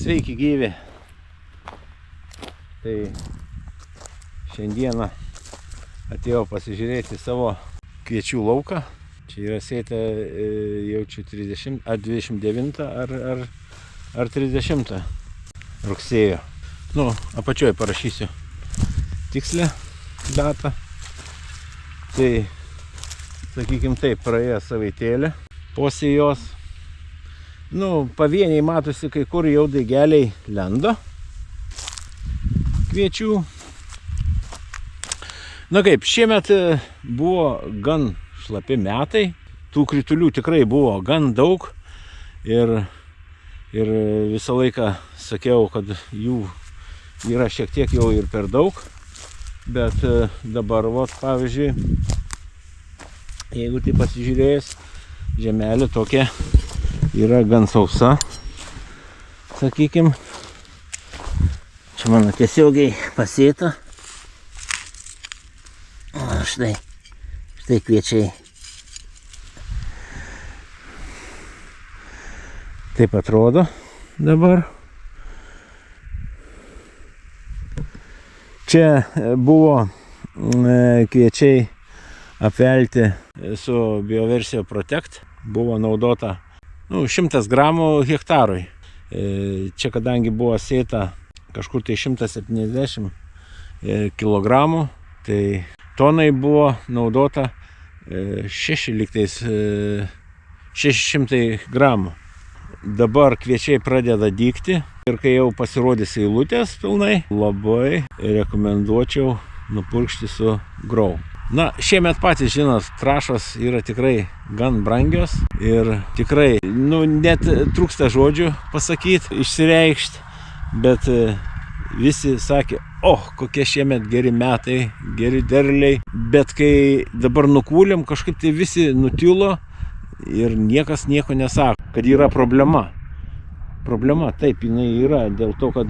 Sveiki gyvi. Tai šiandieną atėjau pasižiūrėti savo kviečių lauką. Čia yra sėta jaučiu 29 ar 30 rugsėjo. Nu, apačioje parašysiu tikslę datą. Tai, sakykim taip, praėjo savaitėlė po sėjos. Nu, pavieniai matosi, kai kur jau daigeliai lenda kviečių. Na kaip, šiemet buvo gan šlapi metai. Tų kritulių tikrai buvo gan daug. Ir visą laiką sakiau, kad jų yra šiek tiek jau ir per daug. Bet dabar, pavyzdžiui, jeigu tai pasižiūrėjus, žemelė tokia yra gan sausa, sakykim. Čia mano tiesiogiai pasėta. Štai kviečiai. Taip atrodo dabar. Čia buvo kviečiai apvelti su Bioversija Protect. Buvo naudota 100 gramų hektarui. Čia kadangi buvo sėta kažkur tai 170 kilogramų, tai tonai buvo naudota 600 gramų. Dabar kviečiai pradeda dygti ir kai jau pasirodys eilutės pilnai, labai rekomenduočiau nupurkšti su Grow. Na, šiemet patys žinot, trąšos yra tikrai gan brangios ir tikrai, net trūksta žodžių pasakyti, išsireikšti, bet visi sakė, kokie šiemet geri metai, geri derliai, bet kai dabar nukūlėm, kažkaip tai visi nutilo ir niekas nieko nesako, kad yra problema. Problema, taip, jinai yra, dėl to, kad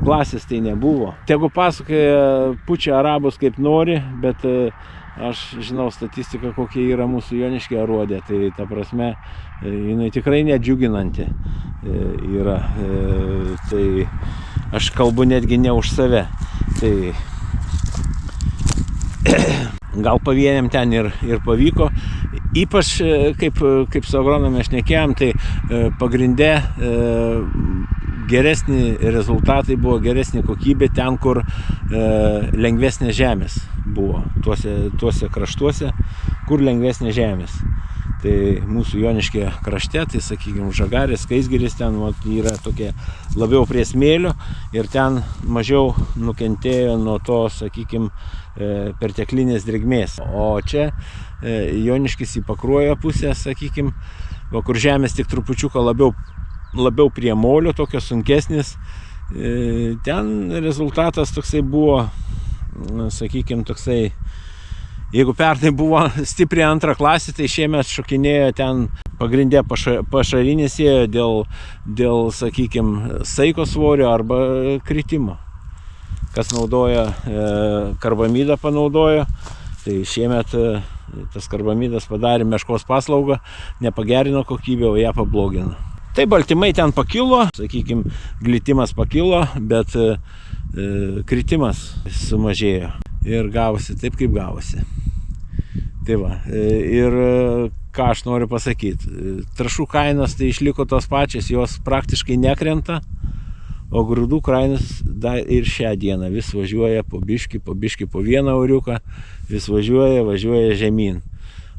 klasės tai nebuvo. Tegu pasakoja pučia arabus kaip nori, bet aš žinau statistiką, kokia yra mūsų Joniškio aruodė. Tai ta prasme, jinai tikrai nedžiuginanti yra. Tai aš kalbu netgi ne už save. Tai gal pavieniam ten ir pavyko. Ypač, kaip su agronome šnekėjom, tai pagrinde geresni rezultatai buvo, geresnė kokybė ten, kur lengvesnės žemės buvo, tuose kraštuose, kur lengvesnės žemės. Tai mūsų Joniškio krašte, tai sakykime, Žagarės, Skaisgiris, ten yra tokie labiau prie smėlio ir ten mažiau nukentėjo nuo to, sakykime, perteklinės drėgmės. O čia Joniškis į Pakruojo pusę, sakykime, kur žemės tik trupučiuką labiau prie molio, tokios sunkesnis. Ten rezultatas toksai buvo, sakykime, toksai, jeigu pernai buvo stipriai antrą klasį, tai šiemet šokinėjo ten pagrindė pašarinės dėl, sakykime, saiko svorio arba kritimo. Kas naudoja karbamidą panaudojo, tai šiemet tas karbamidas padarė meškos paslaugą, nepagerino kokybę, o ją pablogino. Tai baltymai ten pakilo, sakykime, glitimas pakilo, bet kritimas sumažėjo ir gavosi taip, kaip gavosi. Tai va, ir ką aš noriu pasakyti, trąšų kainos tai išliko tos pačios, jos praktiškai nekrenta, o grūdų kainos dar ir šią dieną vis važiuoja po biškį, po 1 euriuką, vis važiuoja žemyn.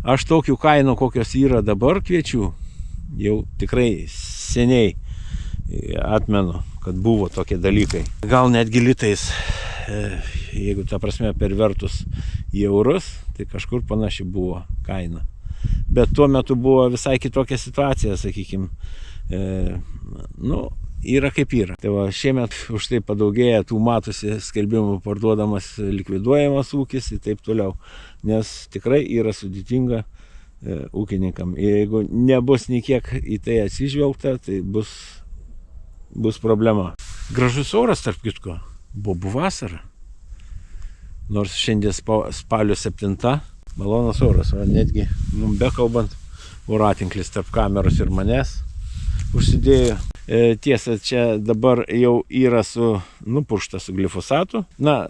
Aš tokių kainų, kokios yra dabar kviečių, jau tikrai seniai atmenu, kad buvo tokie dalykai. Gal netgi litais, jeigu ta prasme pervertus į eurus, tai kažkur panaši buvo kaina. Bet tuo metu buvo visai kitokia situacija, sakykime, yra kaip yra. Tai va, šiemet už tai padaugėja tų matosi skelbimų parduodamas likviduojamas ūkis ir taip toliau. Nes tikrai yra sudėtinga ūkininkam. Jeigu nebus nei kiek į tai atsižvelgta, tai bus problema. Gražus oras, tarp kitko, buvo vasara. Nors šiandien spalio 7, malonas oras, o netgi, bekalbant, voratinklis tarp kameros ir manęs užsidėjo. Tiesa, čia dabar jau yra nupuršta su glifosatu. Na,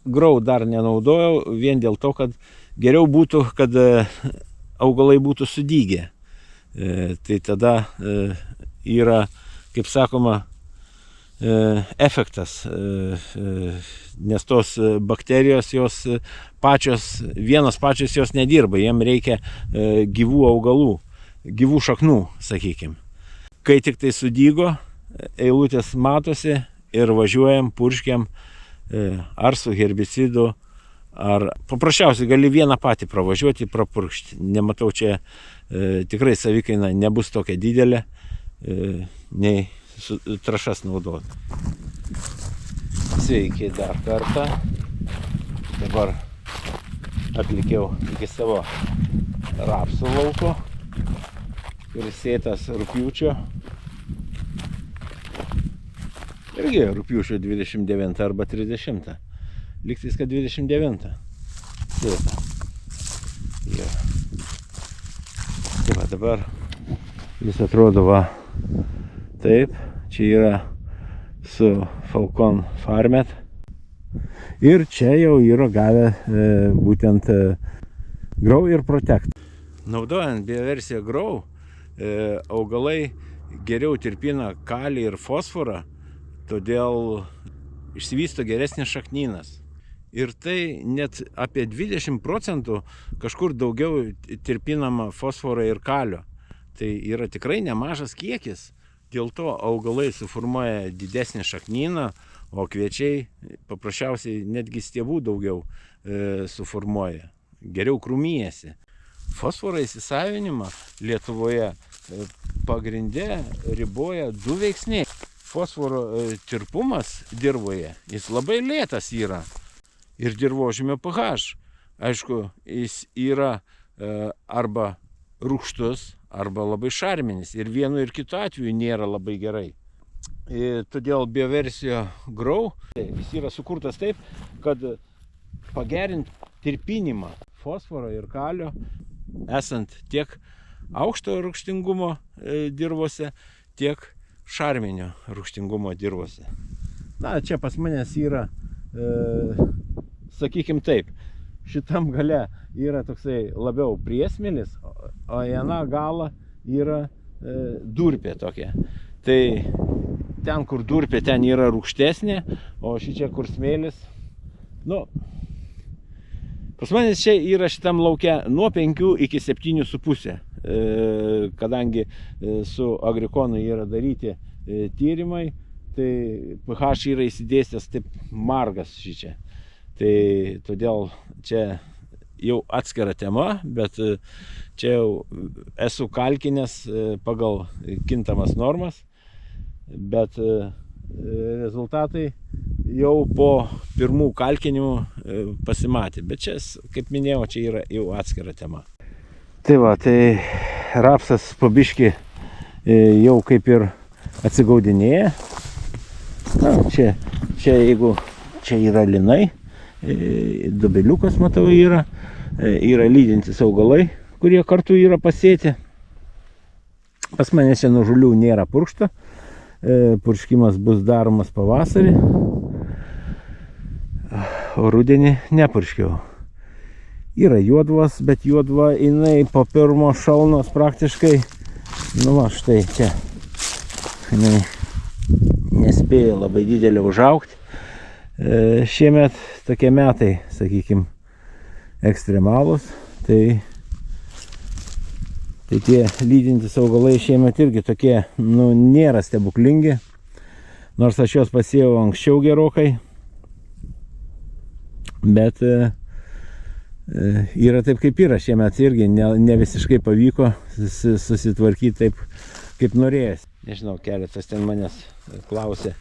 grau dar nenaudojau vien dėl to, kad geriau būtų, kad augalai būtų sudygę. Tai tada yra, kaip sakoma, efektas, nes tos bakterijos jos vienos pačios jos nedirba, jiem reikia gyvų augalų, gyvų šaknų, sakykime. Kai tik tai sudygo, eilutės matosi ir važiuojam, purškiam ar su herbicidu, ar paprasčiausiai gali vieną patį pravažiuoti, prapurkšti. Nematau, čia tikrai savikaina nebus tokia didelė, nei trąšas naudoti. Sveiki dar kartą. Dabar atlikiau iki savo rapsų lauko, kuris sėtas rugpjūčio. Irgi rugpjūčio 29 arba 30. Lygtais, kad 29. Sėta. Ja. Tai va, dabar jis atrodo va taip. Čia yra su Falcon Farmet. Ir čia jau yra gavę būtent Grow ir Protect. Naudojant bioversiją Grow, augalai geriau tirpina kalį ir fosforą, todėl išsivysto geresnis šaknynas. Ir tai net apie 20% kažkur daugiau tirpinama fosforo ir kalio. Tai yra tikrai nemažas kiekis. Dėl to augalai suformuoja didesnį šaknyną, o kviečiai paprasčiausiai netgi stiebų daugiau suformuoja. Geriau krūmijasi. Fosforo įsisavinimą Lietuvoje pagrinde riboja du veiksniai. Fosforo tirpumas dirvoje, jis labai lėtas yra. Ir dirvožemio pH. Aišku, jis yra arba rūgštus, arba labai šarminis. Ir vienu ir kitu atveju nėra labai gerai. Todėl bioversijo Grow jis yra sukurtas taip, kad pagerint tirpinimą fosforo ir kalio, esant tiek aukšto rūgštingumo dirvose, tiek šarminio rūgštingumo dirvose. Na, čia pas manęs yra, sakykim taip, šitam gale yra toksai labiau priesmėlis, o viena gala yra durpė tokia. Tai ten, kur durpė, ten yra rūgštesnė, o šičia, kur smėlis, nu, pas manęs čia yra šitam lauke nuo 5 iki 7,5, kadangi su agrikonu yra daryti tyrimai, tai pH yra įsidėstęs taip margas šičia. Tai todėl čia jau atskira tema, bet čia jau esu kalkinęs pagal kintamas normas, bet rezultatai jau po pirmų kalkinimų pasimatė. Bet čia, kaip minėjau, čia yra jau atskira tema. Tai va, tai rapsas po biškį jau kaip ir atsigaudinėja. Na, čia jeigu čia yra linai, dobeliukas, matau, yra lydintys augalai, kurie kartu yra pasėti. Pas mane čia nuo žolių nėra purkšta. Purškimas bus daromas pavasarį, o rudenį nepurškiau. Yra juodvas, bet juodva jinai po pirmo šalnos praktiškai, nu va, štai čia, jinai nespėjo labai didelį užaugti. Šiemet tokie metai, sakykim, ekstremalūs, tai tie lydintys augalai šiemet irgi tokie, nu, nėra stebuklingi, nors aš juos pasėjau anksčiau gerokai, bet yra taip, kaip yra. Šiemet irgi ne visiškai pavyko susitvarkyti taip, kaip norėjęs. Nežinau, keletas ten manęs klausė,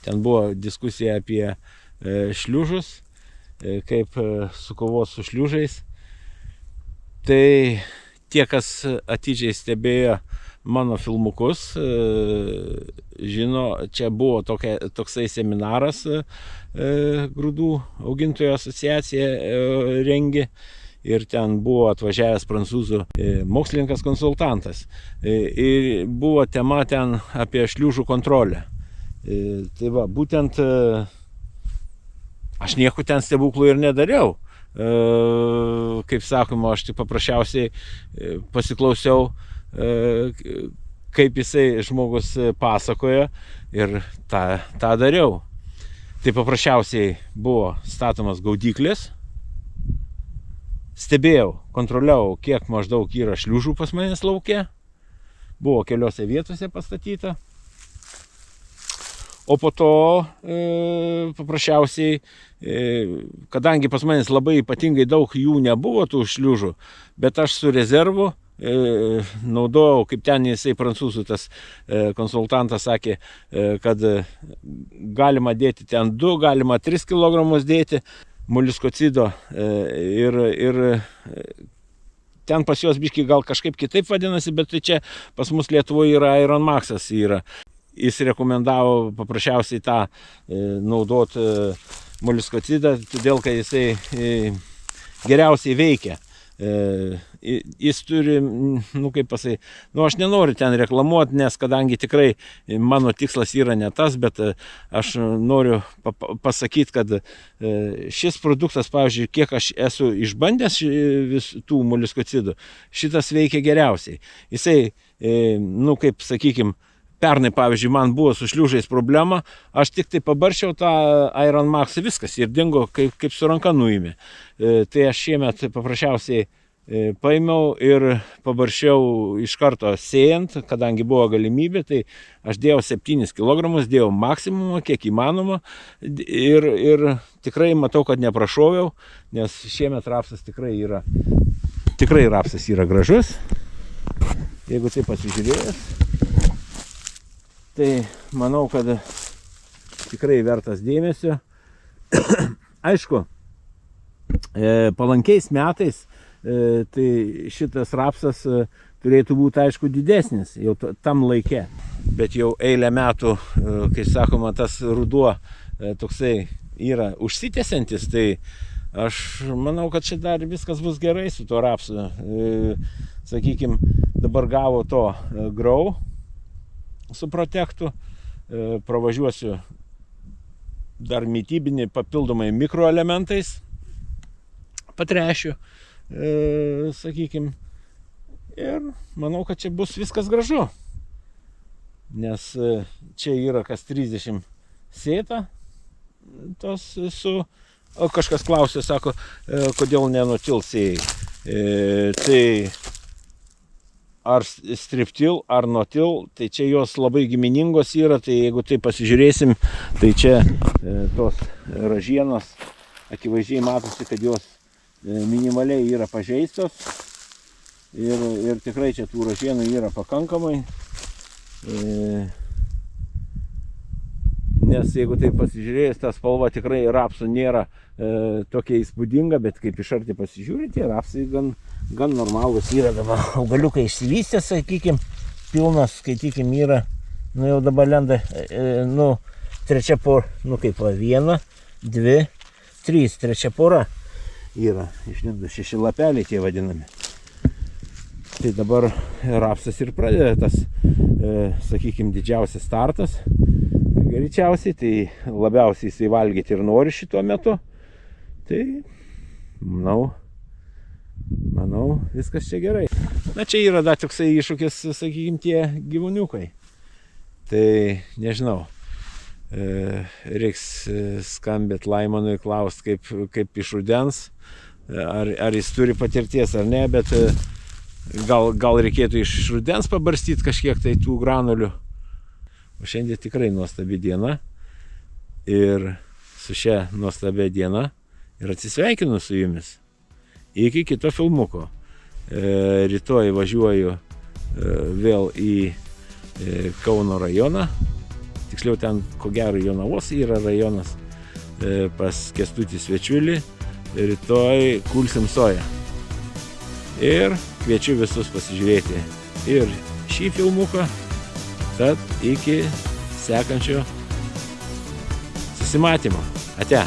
ten buvo diskusija apie šliužus, kaip sukovoti su šliužais. Tai tie, kas atidžiai stebėjo mano filmukus, žino, čia buvo toksai seminaras, grūdų augintojų asociacija rengė, ir ten buvo atvažiavęs prancūzų mokslininkas konsultantas. Ir buvo tema ten apie šliužų kontrolę. Tai va, būtent aš nieko ten stebuklų ir nedariau. Kaip sakoma, aš tik paprasčiausiai pasiklausiau, kaip jisai žmogus pasakojo ir tą dariau. Tai paprasčiausiai buvo statomas gaudyklis, stebėjau, kontroliavau, kiek maždaug yra šliužų pas manęs lauke, buvo keliose vietose pastatyta. O po to paprasčiausiai, kadangi pas manęs labai ypatingai daug jų nebuvo tų šliužų, bet aš su rezervu naudojau, kaip ten jisai prancūzų tas konsultantas sakė, kad galima dėti ten 2, galima 3 kg dėti moliuskocido ir ten pas juos biškį gal kažkaip kitaip vadinasi, bet tai čia pas mus Lietuvoje yra Iron Maxas yra. Jis rekomendavo paprasčiausiai tą naudot moliuskocidą, todėl kad jisai geriausiai veikia. Jis turi, kaip pasakyti, aš nenoriu ten reklamuoti, nes kadangi tikrai mano tikslas yra ne tas, bet aš noriu pasakyti, kad šis produktas, pavyzdžiui, kiek aš esu išbandęs tų moliuskocidų, šitas veikia geriausiai. Jisai, kaip sakykim, pernai, pavyzdžiui, man buvo su šliužais problema, aš tik tai pabaršiau tą Iron Max, viskas ir dingo, kaip su ranka nuėmė. Tai aš šiemet paprasčiausiai paėmiau ir pabaršiau iš karto sėjant, kadangi buvo galimybė, tai aš dėjau 7 kg, dėjau maksimumą, kiek įmanoma ir tikrai matau, kad neprašoviau, nes šiemet rapsas tikrai rapsas yra gražus. Jeigu tai pasižiūrėjęs, tai manau, kad tikrai vertas dėmesio. Aišku, palankiais metais tai šitas rapsas turėtų būti, aišku, didesnis jau tam laike. Bet jau eilę metų, kai sakoma, tas ruduo toksai yra užsitęsiantis, tai aš manau, kad čia dar viskas bus gerai su to rapsu. Sakykime, dabar gavo to grau su protektu, pravažiuosiu dar mitybinį papildomai mikroelementais, patrešiu, sakykim, ir manau, kad čia bus viskas gražu, nes čia yra kas 30 sėta, o kažkas klausė, sako, kodėl nenutils sėjai. Tai ar striptil, ar notil, tai čia jos labai giminingos yra, tai jeigu tai pasižiūrėsim, tai čia tos ražienos akivaizdžiai matosi, kad jos minimaliai yra pažeistos ir tikrai čia tų ražienų yra pakankamai. Nes jeigu tai pasižiūrėjus, ta spalva tikrai rapsų nėra tokia įspūdinga, bet kaip iš arti pasižiūrėti, rapsai gan normalus yra. Dabar augaliukai išsivystė, sakykim, pilnas, skaitykim, yra, jau dabar lenda, trečia pora, kaip 1, 2, 3, trečia pora yra, išlindo 6 lapeliai tie vadinami. Tai dabar rapsas ir pradeda tas, sakykim, didžiausias startas. Greičiausiai, tai labiausiai jisai valgyti ir nori šituo metu. Tai, manau, viskas čia gerai. Na, čia yra dar toksai iššūkis, sakykim, tie gyvūniukai. Tai, nežinau, reiks skambėt Laimonui, klaust, kaip iš rudens, ar jis turi patirties ar ne, bet gal reikėtų iš rudens pabarstyti kažkiek tai tų granulių. O šiandien tikrai nuostabi diena ir su šia nuostabia diena ir atsisveikinu su jumis. Iki kito filmuko. Rytoj važiuoju vėl į Kauno rajoną. Tiksliau ten, ko gero, Jonavos yra rajonas, pas Kęstutį Svečiulį. Rytoj kulsim soją. Ir kviečiu visus pasižiūrėti ir šį filmuką. Tad iki sekančio susimatymo. Ate.